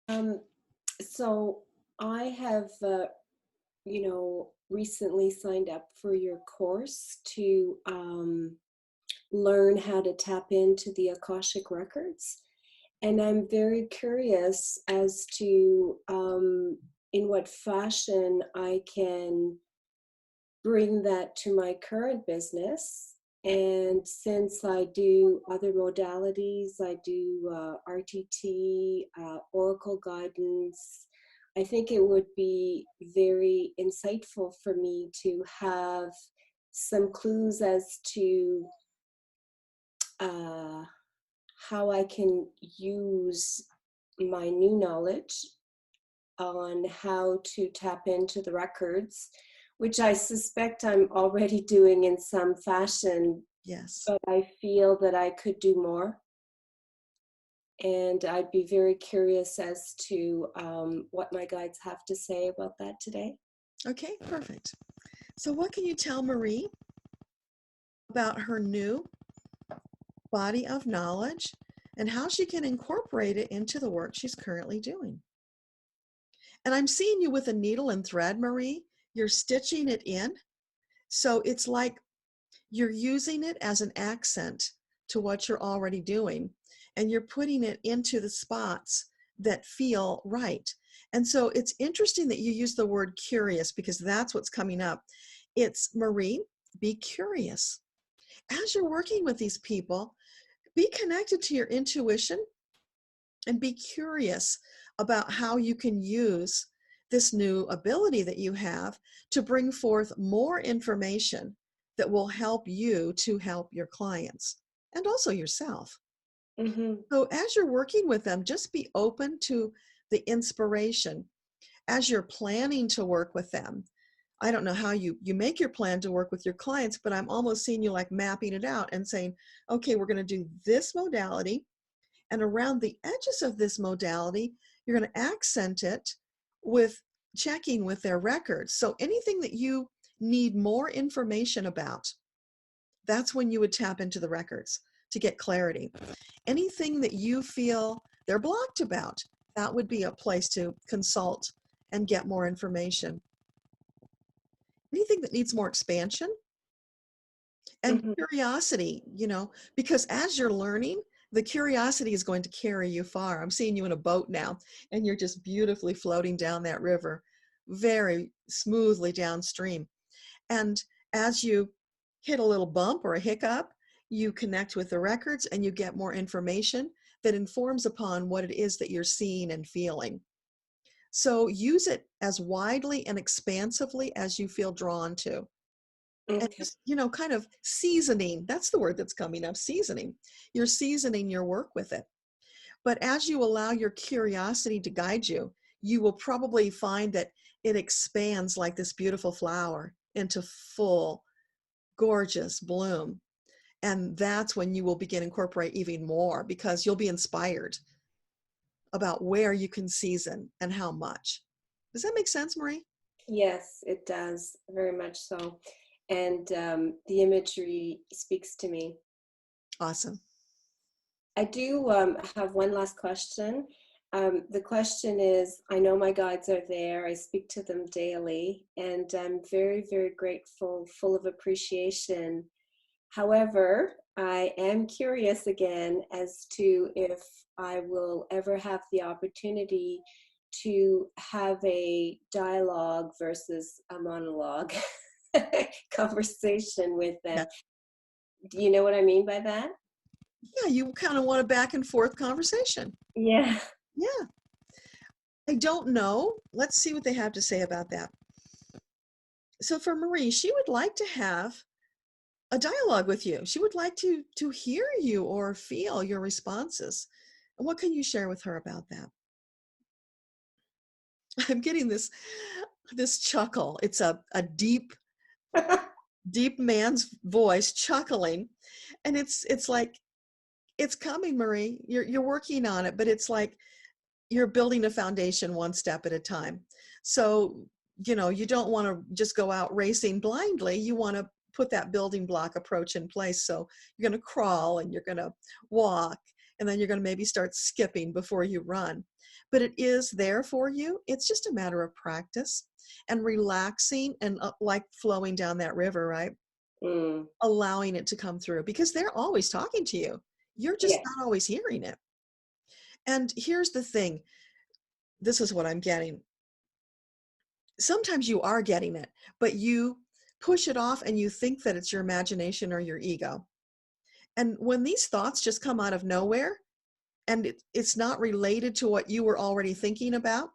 Um, so I have, recently signed up for your course to learn how to tap into the Akashic Records. And I'm very curious as to in what fashion I can bring that to my current business. And since I do other modalities, I do RTT, Oracle guidance, I think it would be very insightful for me to have some clues as to uh, how I can use my new knowledge on how to tap into the records, which I suspect I'm already doing in some fashion, Yes. but I feel that I could do more. And I'd be very curious as to what my guides have to say about that today. Okay, perfect. So what can you tell Marie about her new body of knowledge and how she can incorporate it into the work she's currently doing? And I'm seeing you with a needle and thread, Marie. You're stitching it in. So it's like you're using it as an accent to what you're already doing, and you're putting it into the spots that feel right. And so it's interesting that you use the word curious because that's what's coming up. It's Marie, be curious. As you're working with these people, be connected to your intuition and be curious about how you can use this new ability that you have to bring forth more information that will help you to help your clients and also yourself. Mm-hmm. So as you're working with them, just be open to the inspiration as you're planning to work with them. I don't know how you make your plan to work with your clients, but I'm almost seeing you like mapping it out and saying, okay, we're going to do this modality, and around the edges of this modality, you're going to accent it with checking with their records. So anything that you need more information about, that's when you would tap into the records to get clarity. Anything that you feel they're blocked about, that would be a place to consult and get more information. Anything that needs more expansion and Mm-hmm. curiosity, because as you're learning, the curiosity is going to carry you far. I'm seeing you in a boat now, and you're just beautifully floating down that river, very smoothly downstream. And as you hit a little bump or a hiccup, you connect with the records and you get more information that informs upon what it is that you're seeing and feeling. So use it as widely and expansively as you feel drawn to. And Okay. just, kind of seasoning. That's the word that's coming up, seasoning. You're seasoning your work with it. But as you allow your curiosity to guide you, you will probably find that it expands like this beautiful flower into full, gorgeous bloom. And that's when you will begin to incorporate even more because you'll be inspired about where you can season and how much. Does that make sense, Marie? Yes, it does, very much so. And the imagery speaks to me. Awesome. I do have one last question. The question is, I know my guides are there. I speak to them daily, and I'm very, very grateful, full of appreciation. However, I am curious again as to if I will ever have the opportunity to have a dialogue versus a monologue conversation with Yeah. them. Do you know what I mean by that? Yeah, you kind of want a back and forth conversation. Yeah. Yeah. I don't know. Let's see what they have to say about that. So for Marie, she would like to have a dialogue with you. She would like to hear you or feel your responses. And what can you share with her about that? I'm getting this chuckle. It's a deep man's voice chuckling. And it's like it's coming, Marie. You're working on it, but it's like you're building a foundation one step at a time. So, you don't want to just go out racing blindly. You want to put that building block approach in place. So you're going to crawl and you're going to walk and then you're going to maybe start skipping before you run. But it is there for you. It's just a matter of practice and relaxing and like flowing down that river, right? Mm. Allowing it to come through, because they're always talking to you. You're just Yes. not always hearing it. And here's the thing. This is what I'm getting. Sometimes you are getting it, but you push it off and you think that it's your imagination or your ego. And when these thoughts just come out of nowhere and it's not related to what you were already thinking about,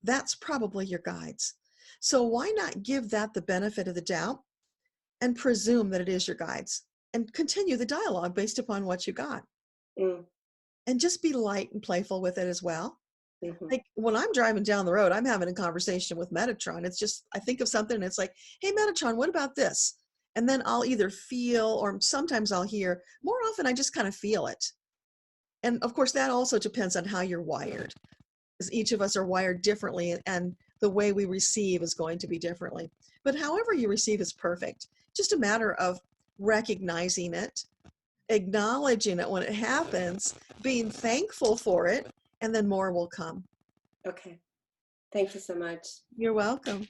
that's probably your guides. So why not give that the benefit of the doubt and presume that it is your guides and continue the dialogue based upon what you got? Mm. And just be light and playful with it as well. Hmm. Like when I'm driving down the road, I'm having a conversation with Metatron. It's just, I think of something and it's like, hey, Metatron, what about this? And then I'll either feel, or sometimes I'll hear. More often, I just kind of feel it. And of course, that also depends on how you're wired, because each of us are wired differently, and the way we receive is going to be differently. But however you receive is perfect. Just a matter of recognizing it, acknowledging it when it happens, being thankful for it, and then more will come. Okay. Thank you so much. You're welcome.